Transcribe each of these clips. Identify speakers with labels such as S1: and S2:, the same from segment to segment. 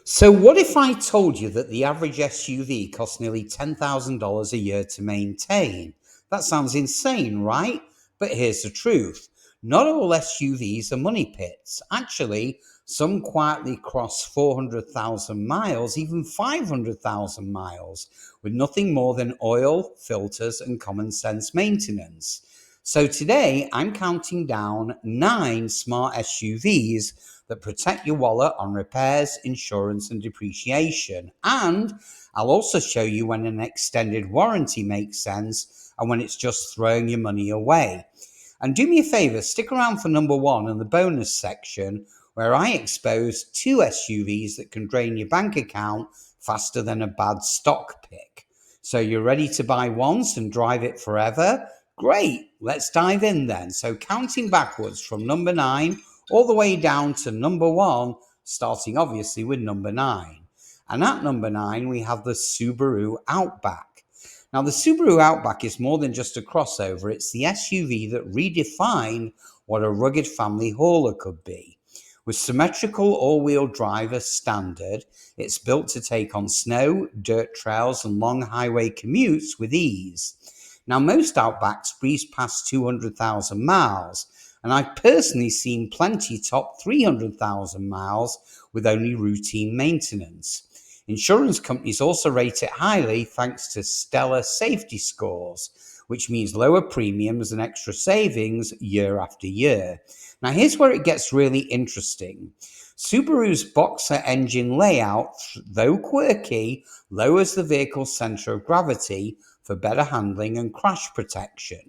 S1: So, what if I told you that the average SUV costs nearly $10,000 a year to maintain? That sounds insane, right? But here's the truth: not all SUVs are money pits. Actually, some quietly cross 400,000 miles, even 500,000 miles, with nothing more than oil, filters, and common sense maintenance. So today I'm counting down 9 smart SUVs that protect your wallet on repairs, insurance, and depreciation. And I'll also show you when an extended warranty makes sense and when it's just throwing your money away. And do me a favor, stick around for number one in the bonus section, where I expose 2 SUVs that can drain your bank account faster than a bad stock pick. So you're ready to buy once and drive it forever? Great, let's dive in then. So counting backwards from number 9 all the way down to number 1, starting obviously with number 9. And at number 9, we have the Subaru Outback. Now, the Subaru Outback is more than just a crossover. It's the SUV that redefined what a rugged family hauler could be. With symmetrical all-wheel drive as standard, it's built to take on snow, dirt trails, and long highway commutes with ease. Now, most Outbacks breeze past 200,000 miles, and I've personally seen plenty top 300,000 miles with only routine maintenance. Insurance companies also rate it highly thanks to stellar safety scores, which means lower premiums and extra savings year after year. Now, here's where it gets really interesting. Subaru's Boxer engine layout, though quirky, lowers the vehicle's center of gravity for better handling and crash protection.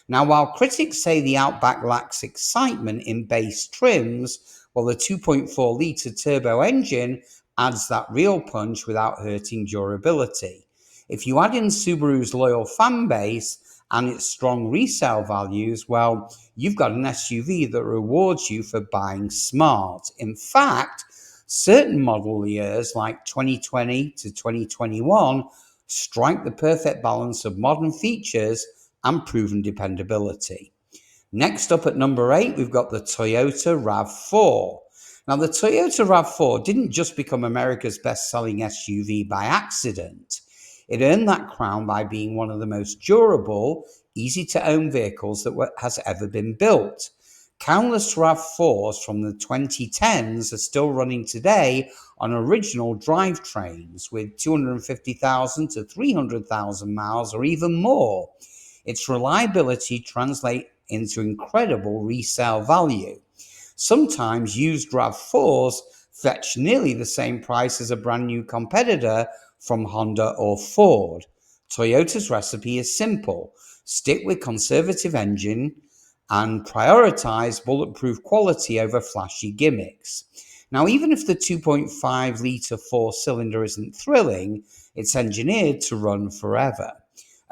S1: Now, while critics say the Outback lacks excitement in base trims, well, the 2.4-litre turbo engine adds that real punch without hurting durability. If you add in Subaru's loyal fan base and its strong resale values, well, you've got an SUV that rewards you for buying smart. In fact, certain model years like 2020 to 2021 strike the perfect balance of modern features and proven dependability. Next up at number 8, we've got the Toyota RAV4. Now, the Toyota RAV4 didn't just become America's best-selling SUV by accident. It earned that crown by being one of the most durable, easy-to-own vehicles that has ever been built. Countless RAV4s from the 2010s are still running today on original drivetrains with 250,000 to 300,000 miles or even more. Its reliability translates into incredible resale value. Sometimes used RAV4s fetch nearly the same price as a brand new competitor from Honda or Ford. Toyota's recipe is simple: stick with conservative engine and prioritize bulletproof quality over flashy gimmicks. Now, even if the 2.5-litre 4-cylinder isn't thrilling, it's engineered to run forever.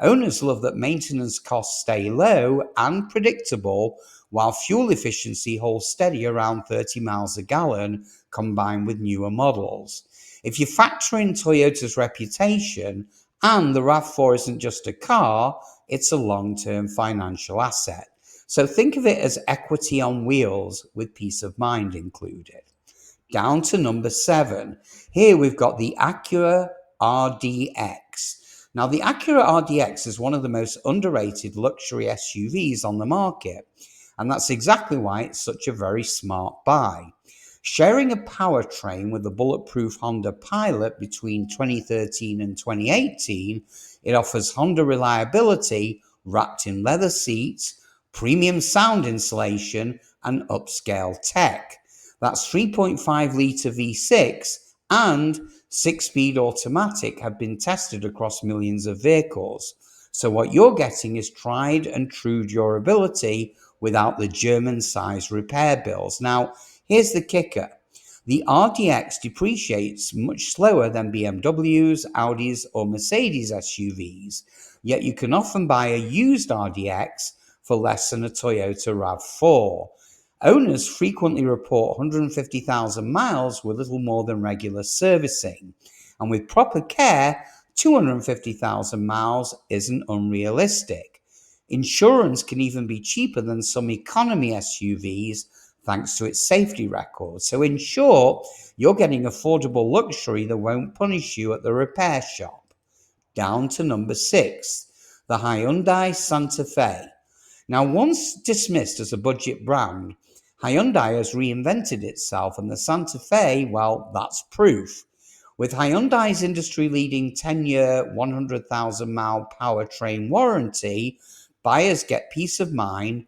S1: Owners love that maintenance costs stay low and predictable, while fuel efficiency holds steady around 30 miles a gallon combined with newer models. If you factor in Toyota's reputation, and the RAV4 isn't just a car, it's a long-term financial asset. So think of it as equity on wheels with peace of mind included. Down to number 7. Here we've got the Acura RDX. Now, the Acura RDX is one of the most underrated luxury SUVs on the market, and that's exactly why it's such a very smart buy. Sharing a powertrain with the bulletproof Honda Pilot between 2013 and 2018, it offers Honda reliability wrapped in leather seats, premium sound insulation, and upscale tech. That's 3.5-litre V6 and 6-speed automatic have been tested across millions of vehicles. So what you're getting is tried and true durability without the German-sized repair bills. Now, here's the kicker. The RDX depreciates much slower than BMWs, Audis, or Mercedes SUVs, yet you can often buy a used RDX for less than a Toyota RAV4. Owners frequently report 150,000 miles with little more than regular servicing, and with proper care, 250,000 miles isn't unrealistic. Insurance can even be cheaper than some economy SUVs thanks to its safety record. So in short, you're getting affordable luxury that won't punish you at the repair shop. Down to number 6, the Hyundai Santa Fe. Now, once dismissed as a budget brand, Hyundai has reinvented itself, and the Santa Fe, well, that's proof. With Hyundai's industry-leading 10-year, 100,000-mile powertrain warranty, buyers get peace of mind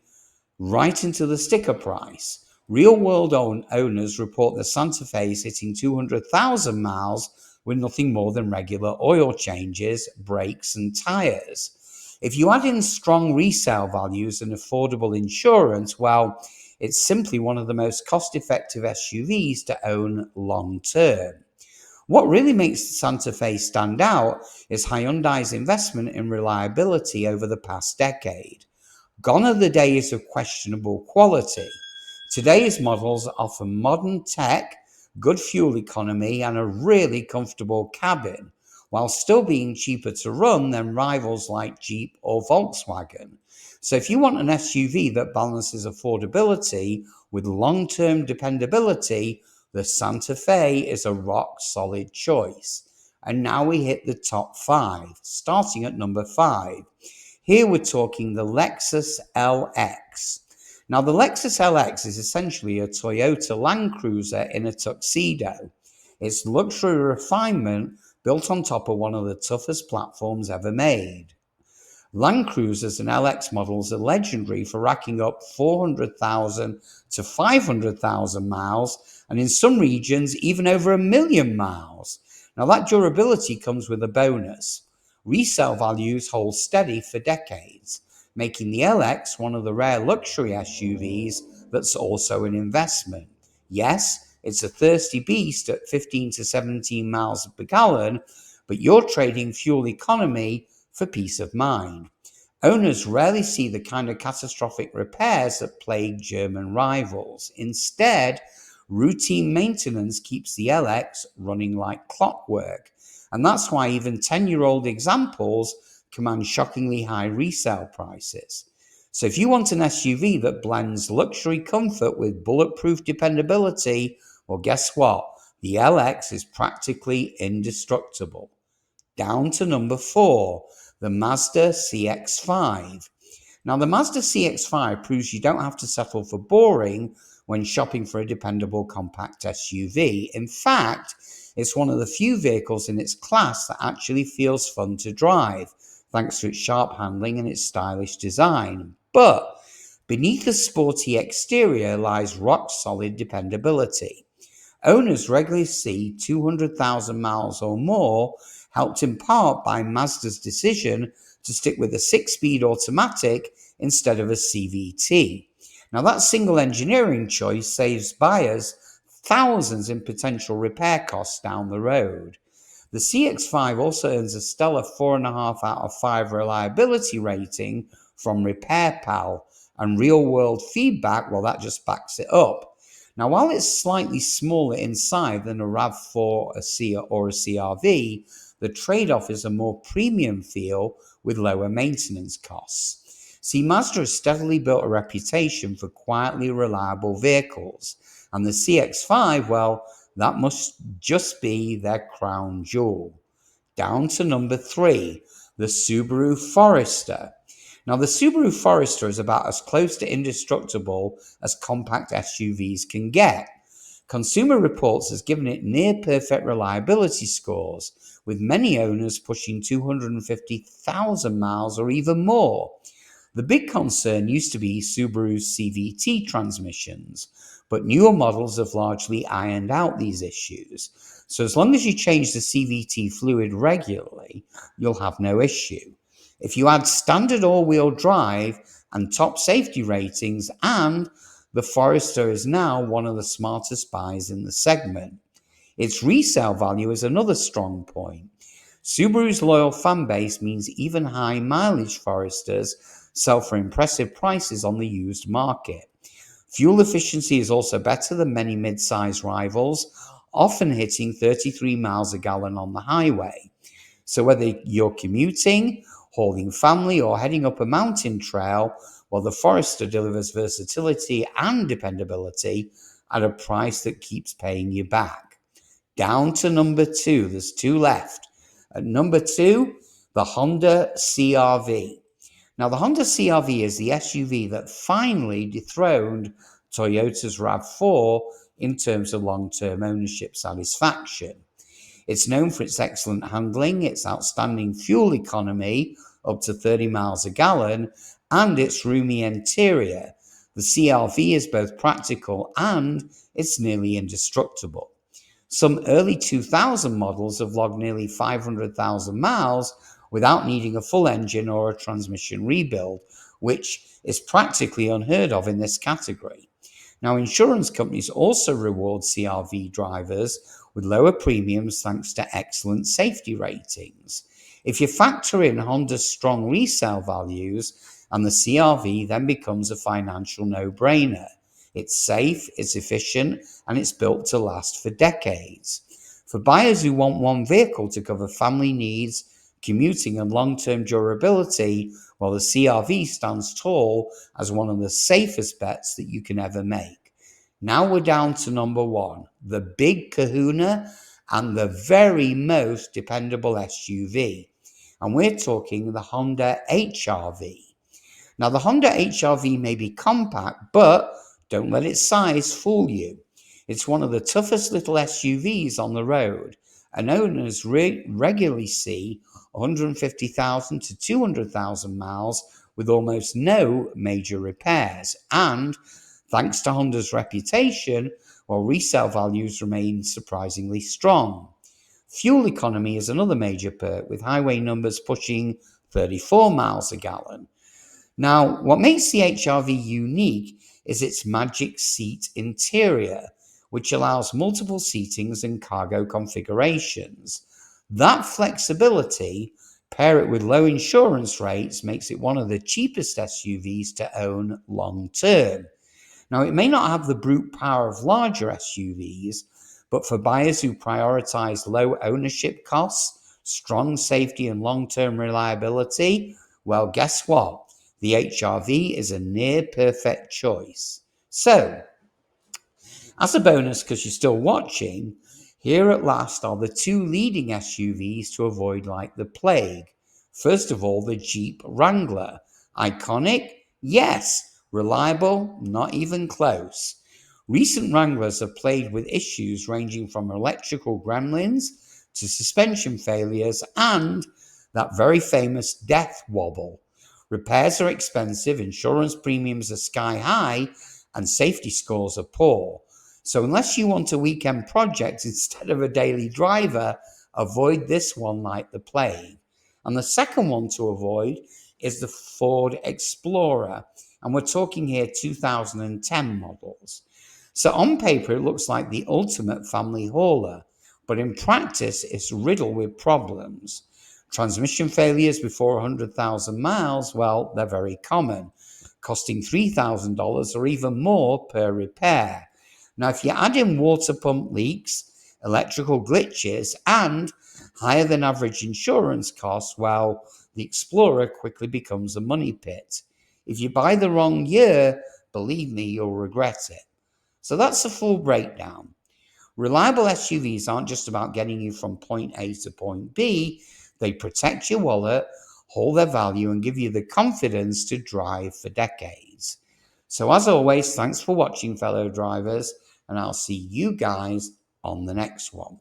S1: right into the sticker price. Real-world owners report the Santa Fe is hitting 200,000 miles with nothing more than regular oil changes, brakes, and tires. If you add in strong resale values and affordable insurance, well, it's simply one of the most cost-effective SUVs to own long-term. What really makes the Santa Fe stand out is Hyundai's investment in reliability over the past decade. Gone are the days of questionable quality. Today's models offer modern tech, good fuel economy, and a really comfortable cabin, while still being cheaper to run than rivals like Jeep or Volkswagen. So if you want an SUV that balances affordability with long-term dependability, the Santa Fe is a rock-solid choice. And now we hit the top 5, starting at number 5. Here we're talking the Lexus LX. Now, the Lexus LX is essentially a Toyota Land Cruiser in a tuxedo. It's luxury refinement built on top of one of the toughest platforms ever made. Land Cruisers and LX models are legendary for racking up 400,000 to 500,000 miles, and in some regions, even over 1 million miles. Now, that durability comes with a bonus. Resale values hold steady for decades, making the LX one of the rare luxury SUVs that's also an investment. Yes, it's a thirsty beast at 15 to 17 miles per gallon, but you're trading fuel economy for peace of mind. Owners rarely see the kind of catastrophic repairs that plague German rivals. Instead, routine maintenance keeps the LX running like clockwork. And that's why even 10-year-old examples command shockingly high resale prices. So if you want an SUV that blends luxury comfort with bulletproof dependability, well, guess what? The LX is practically indestructible. Down to number 4, the Mazda CX-5. Now, the Mazda CX-5 proves you don't have to settle for boring when shopping for a dependable compact SUV. In fact, it's one of the few vehicles in its class that actually feels fun to drive, thanks to its sharp handling and its stylish design. But beneath the sporty exterior lies rock-solid dependability. Owners regularly see 200,000 miles or more, helped in part by Mazda's decision to stick with a 6-speed automatic instead of a CVT. Now, that single engineering choice saves buyers thousands in potential repair costs down the road. The CX-5 also earns a stellar 4.5 out of 5 reliability rating from RepairPal, and real-world feedback, well, that just backs it up. Now, while it's slightly smaller inside than a RAV4 or a CRV, the trade-off is a more premium feel with lower maintenance costs. See, Mazda has steadily built a reputation for quietly reliable vehicles, and the CX-5, well, that must just be their crown jewel. Down to number 3, the Subaru Forester. Now, the Subaru Forester is about as close to indestructible as compact SUVs can get. Consumer Reports has given it near-perfect reliability scores, with many owners pushing 250,000 miles or even more. The big concern used to be Subaru's CVT transmissions, but newer models have largely ironed out these issues. So as long as you change the CVT fluid regularly, you'll have no issue. If you add standard all-wheel drive and top safety ratings, and the Forester is now one of the smartest buys in the segment. Its resale value is another strong point. Subaru's loyal fan base means even high mileage Foresters sell for impressive prices on the used market. Fuel efficiency is also better than many mid-size rivals, often hitting 33 miles a gallon on the highway. So whether you're commuting, hauling family, or heading up a mountain trail, while the Forester delivers versatility and dependability at a price that keeps paying you back. Down to number 2, there's 2 left. At number 2, the Honda CR-V. Now, the Honda CR-V is the SUV that finally dethroned Toyota's RAV4 in terms of long-term ownership satisfaction. It's known for its excellent handling, its outstanding fuel economy, up to 30 miles a gallon, and its roomy interior. The CR-V is both practical and it's nearly indestructible. Some early 2000 models have logged nearly 500,000 miles without needing a full engine or a transmission rebuild, which is practically unheard of in this category. Now, insurance companies also reward CR-V drivers with lower premiums thanks to excellent safety ratings. If you factor in Honda's strong resale values, and the CR-V then becomes a financial no-brainer. It's safe, it's efficient, and it's built to last for decades. For buyers who want one vehicle to cover family needs, commuting, and long-term durability, well, the CR-V stands tall as one of the safest bets that you can ever make. Now we're down to number 1, the big kahuna and the very most dependable SUV. And we're talking the Honda HR-V. Now, the Honda HR-V may be compact, but don't let its size fool you. It's one of the toughest little SUVs on the road, and owners regularly see 150,000 to 200,000 miles with almost no major repairs. And thanks to Honda's reputation, while resale values remain surprisingly strong. Fuel economy is another major perk, with highway numbers pushing 34 miles a gallon. Now, what makes the HR-V unique is its magic seat interior, which allows multiple seatings and cargo configurations. That flexibility, pair it with low insurance rates, makes it one of the cheapest SUVs to own long term. Now, it may not have the brute power of larger SUVs, but for buyers who prioritize low ownership costs, strong safety, and long-term reliability, well, guess what? The HR-V is a near-perfect choice. So, as a bonus, because you're still watching, here at last are the 2 leading SUVs to avoid like the plague. First of all, the Jeep Wrangler. Iconic? Yes. Reliable? Not even close. Recent Wranglers have played with issues ranging from electrical gremlins to suspension failures and that very famous death wobble. Repairs are expensive, insurance premiums are sky high, and safety scores are poor. So unless you want a weekend project instead of a daily driver, avoid this one like the plague. And the second one to avoid is the Ford Explorer. And we're talking here 2010 models. So on paper, it looks like the ultimate family hauler, but in practice, it's riddled with problems. Transmission failures before 100,000 miles, well, they're very common, costing $3,000 or even more per repair. Now, if you add in water pump leaks, electrical glitches, and higher than average insurance costs, well, the Explorer quickly becomes a money pit. If you buy the wrong year, believe me, you'll regret it. So that's the full breakdown. Reliable SUVs aren't just about getting you from point A to point B. They protect your wallet, hold their value, and give you the confidence to drive for decades. So as always, thanks for watching, fellow drivers, and I'll see you guys on the next one.